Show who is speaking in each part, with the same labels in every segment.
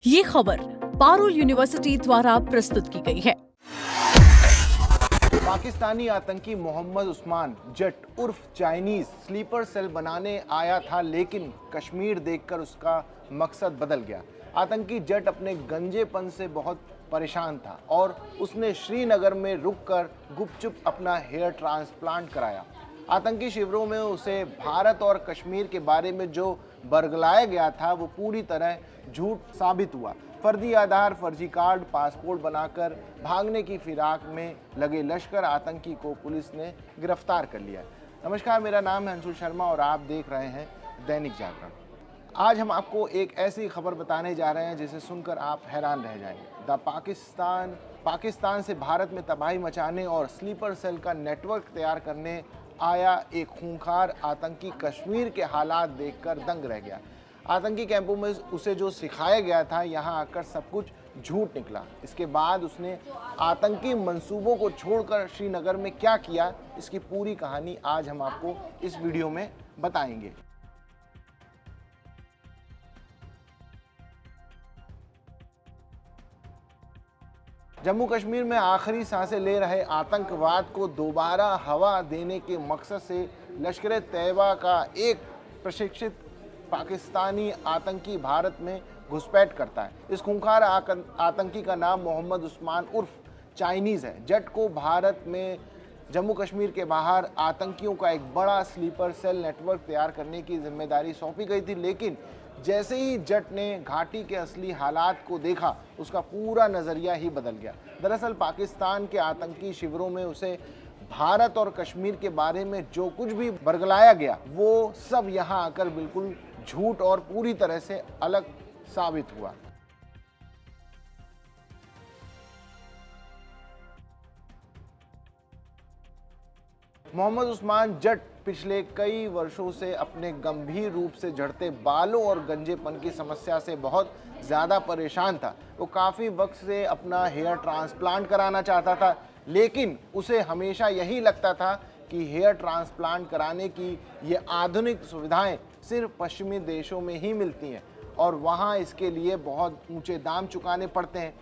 Speaker 1: ये खबर पारुल यूनिवर्सिटी द्वारा प्रस्तुत की गई है।
Speaker 2: पाकिस्तानी आतंकी मोहम्मद उस्मान जट उर्फ चाइनीज स्लीपर सेल बनाने आया था, लेकिन कश्मीर देखकर उसका मकसद बदल गया। आतंकी जट अपने गंजेपन से बहुत परेशान था और उसने श्रीनगर में रुककर गुपचुप अपना हेयर ट्रांसप्लांट कराया। आतंकी शिविरों में उसे भारत और कश्मीर के बारे में जो बरगलाया गया था वो पूरी तरह झूठ साबित हुआ। फर्जी आधार, फर्जी कार्ड, पासपोर्ट बनाकर भागने की फिराक में लगे लश्कर आतंकी को पुलिस ने गिरफ्तार कर लिया। नमस्कार, मेरा नाम है अंशुल शर्मा और आप देख रहे हैं दैनिक जागरण। आज हम आपको एक ऐसी खबर बताने जा रहे हैं जिसे सुनकर आप हैरान रह जाएंगे। पाकिस्तान से भारत में तबाही मचाने और स्लीपर सेल का नेटवर्क तैयार करने आया एक खूंखार आतंकी कश्मीर के हालात देखकर दंग रह गया। आतंकी कैंपों में उसे जो सिखाया गया था, यहाँ आकर सब कुछ झूठ निकला। इसके बाद उसने आतंकी मंसूबों को छोड़कर श्रीनगर में क्या किया, इसकी पूरी कहानी आज हम आपको इस वीडियो में बताएंगे। जम्मू कश्मीर में आखिरी सांसें ले रहे आतंकवाद को दोबारा हवा देने के मकसद से लश्कर तैयबा का एक प्रशिक्षित पाकिस्तानी आतंकी भारत में घुसपैठ करता है। इस खूंखार आतंकी का नाम मोहम्मद उस्मान उर्फ चाइनीज़ है। जट को भारत में जम्मू कश्मीर के बाहर आतंकियों का एक बड़ा स्लीपर सेल नेटवर्क तैयार करने की जिम्मेदारी सौंपी गई थी, लेकिन जैसे ही जट ने घाटी के असली हालात को देखा, उसका पूरा नज़रिया ही बदल गया। दरअसल पाकिस्तान के आतंकी शिविरों में उसे भारत और कश्मीर के बारे में जो कुछ भी बरगलाया गया, वो सब यहाँ आकर बिल्कुल झूठ और पूरी तरह से अलग साबित हुआ। मोहम्मद उस्मान जट पिछले कई वर्षों से अपने गंभीर रूप से झड़ते बालों और गंजेपन की समस्या से बहुत ज़्यादा परेशान था। वो काफ़ी वक्त से अपना हेयर ट्रांसप्लांट कराना चाहता था, लेकिन उसे हमेशा यही लगता था कि हेयर ट्रांसप्लांट कराने की ये आधुनिक सुविधाएं सिर्फ पश्चिमी देशों में ही मिलती हैं और वहाँ इसके लिए बहुत ऊंचे दाम चुकाने पड़ते हैं।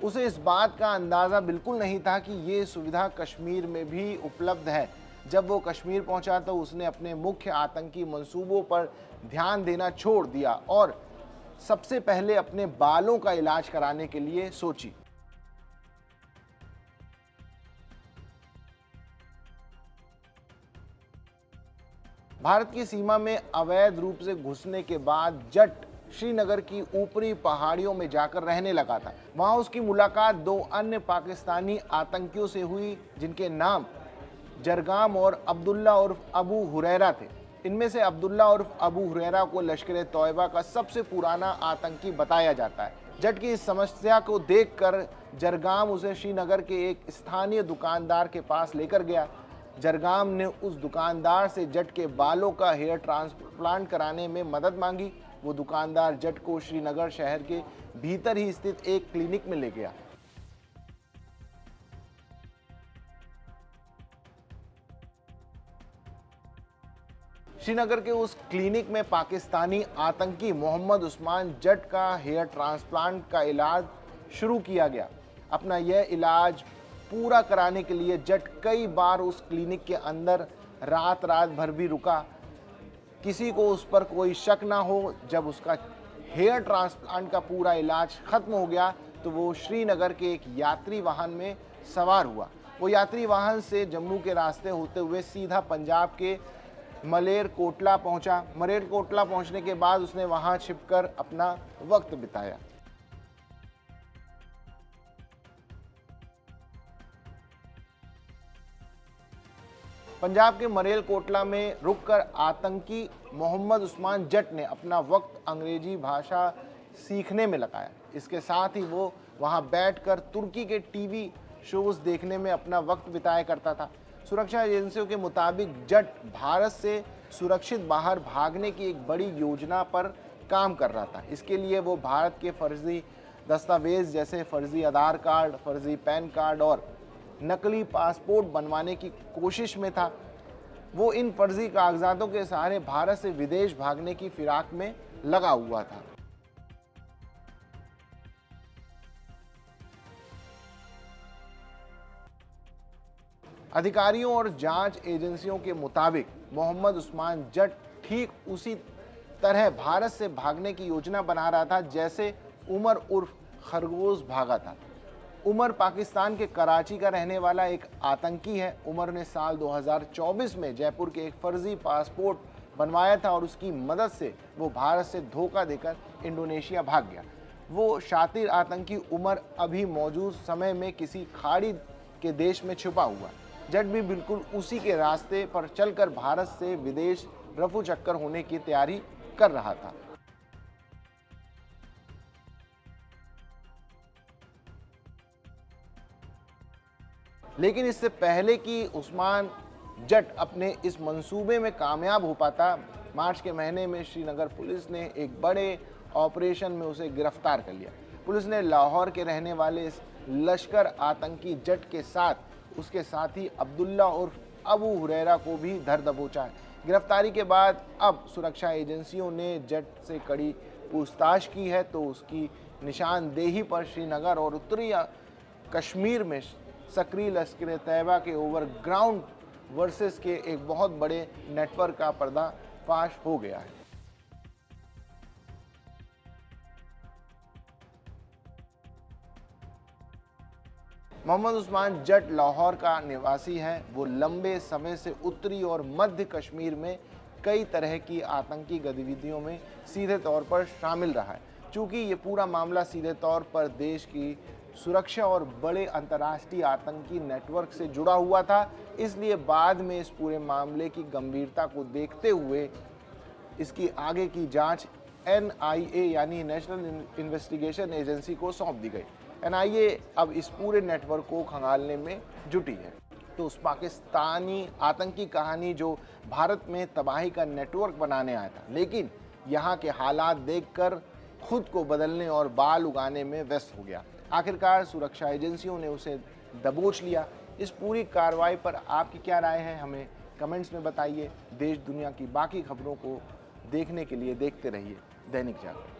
Speaker 2: उसे इस बात का अंदाज़ा बिल्कुल नहीं था कि ये सुविधा कश्मीर में भी उपलब्ध है। जब वो कश्मीर पहुंचा तो उसने अपने मुख्य आतंकी मंसूबों पर ध्यान देना छोड़ दिया और सबसे पहले अपने बालों का इलाज कराने के लिए सोची। भारत की सीमा में अवैध रूप से घुसने के बाद जट श्रीनगर की ऊपरी पहाड़ियों में जाकर रहने लगा था। वहां उसकी मुलाकात दो अन्य पाकिस्तानी आतंकियों से हुई, जिनके नाम जरगाम और अब्दुल्ला उर्फ अबू हुरैरा थे। इनमें से अब्दुल्ला उर्फ अबू हुरैरा को लश्कर तैयबा का सबसे पुराना आतंकी बताया जाता है। जट की इस समस्या को देखकर जरगाम उसे श्रीनगर के एक स्थानीय दुकानदार के पास लेकर गया। जरगाम ने उस दुकानदार से जट के बालों का हेयर ट्रांसप्लांट कराने में मदद मांगी। वो दुकानदार जट को श्रीनगर शहर के भीतर ही स्थित एक क्लिनिक में ले गया। श्रीनगर के उस क्लिनिक में पाकिस्तानी आतंकी मोहम्मद उस्मान जट का हेयर ट्रांसप्लांट का इलाज शुरू किया गया। अपना यह इलाज पूरा कराने के लिए जट कई बार उस क्लिनिक के अंदर रात भर भी रुका। किसी को उस पर कोई शक ना हो। जब उसका हेयर ट्रांसप्लांट का पूरा इलाज खत्म हो गया तो वो श्रीनगर के एक यात्री वाहन में सवार हुआ। वो यात्री वाहन से जम्मू के रास्ते होते हुए सीधा पंजाब के मलेरकोटला पहुंचा। मलेरकोटला पहुंचने के बाद उसने वहां छिपकर अपना वक्त बिताया। पंजाब के मलेरकोटला में रुककर आतंकी मोहम्मद उस्मान जट ने अपना वक्त अंग्रेजी भाषा सीखने में लगाया। इसके साथ ही वो वहां बैठकर तुर्की के टीवी शोज देखने में अपना वक्त बिताया करता था। सुरक्षा एजेंसियों के मुताबिक जट भारत से सुरक्षित बाहर भागने की एक बड़ी योजना पर काम कर रहा था। इसके लिए वो भारत के फर्जी दस्तावेज जैसे फर्जी आधार कार्ड, फर्जी पैन कार्ड और नकली पासपोर्ट बनवाने की कोशिश में था। वो इन फर्जी कागजातों के सहारे भारत से विदेश भागने की फिराक में लगा हुआ था। अधिकारियों और जांच एजेंसियों के मुताबिक मोहम्मद उस्मान जट ठीक उसी तरह भारत से भागने की योजना बना रहा था जैसे उमर उर्फ खरगोश भागा था। उमर पाकिस्तान के कराची का रहने वाला एक आतंकी है। उमर ने साल 2024 में जयपुर के एक फर्जी पासपोर्ट बनवाया था और उसकी मदद से वो भारत से धोखा देकर इंडोनेशिया भाग गया। वो शातिर आतंकी उमर अभी मौजूद समय में किसी खाड़ी के देश में छुपा हुआ। जट भी बिल्कुल उसी के रास्ते पर चलकर भारत से विदेश रफू चक्कर होने की तैयारी कर रहा था। लेकिन इससे पहले कि उस्मान जट अपने इस मंसूबे में कामयाब हो पाता, मार्च के महीने में श्रीनगर पुलिस ने एक बड़े ऑपरेशन में उसे गिरफ्तार कर लिया। पुलिस ने लाहौर के रहने वाले इस लश्कर आतंकी जट के साथ उसके साथी अब्दुल्ला उर्फ अबू हुरैरा को भी धर दबोचा है। गिरफ्तारी के बाद अब सुरक्षा एजेंसियों ने जट से कड़ी पूछताछ की है तो उसकी निशानदेही पर श्रीनगर और उत्तरी कश्मीर में सक्रिय लश्कर तैयबा के ओवरग्राउंड वर्सेस के एक बहुत बड़े नेटवर्क का पर्दाफाश हो गया है। मोहम्मद उस्मान जट लाहौर का निवासी है। वो लंबे समय से उत्तरी और मध्य कश्मीर में कई तरह की आतंकी गतिविधियों में सीधे तौर पर शामिल रहा है। चूँकि ये पूरा मामला सीधे तौर पर देश की सुरक्षा और बड़े अंतर्राष्ट्रीय आतंकी नेटवर्क से जुड़ा हुआ था, इसलिए बाद में इस पूरे मामले की गंभीरता को देखते हुए इसकी आगे की जांच NIA यानी नेशनल इन्वेस्टिगेशन एजेंसी को सौंप दी गई। NIA अब इस पूरे नेटवर्क को खंगालने में जुटी है। तो उस पाकिस्तानी आतंकी कहानी जो भारत में तबाही का नेटवर्क बनाने आया था, लेकिन यहाँ के हालात देखकर खुद को बदलने और बाल उगाने में व्यस्त हो गया। आखिरकार सुरक्षा एजेंसियों ने उसे दबोच लिया। इस पूरी कार्रवाई पर आपकी क्या राय है, हमें कमेंट्स में बताइए। देश दुनिया की बाकी खबरों को देखने के लिए देखते रहिए दैनिक जागरण।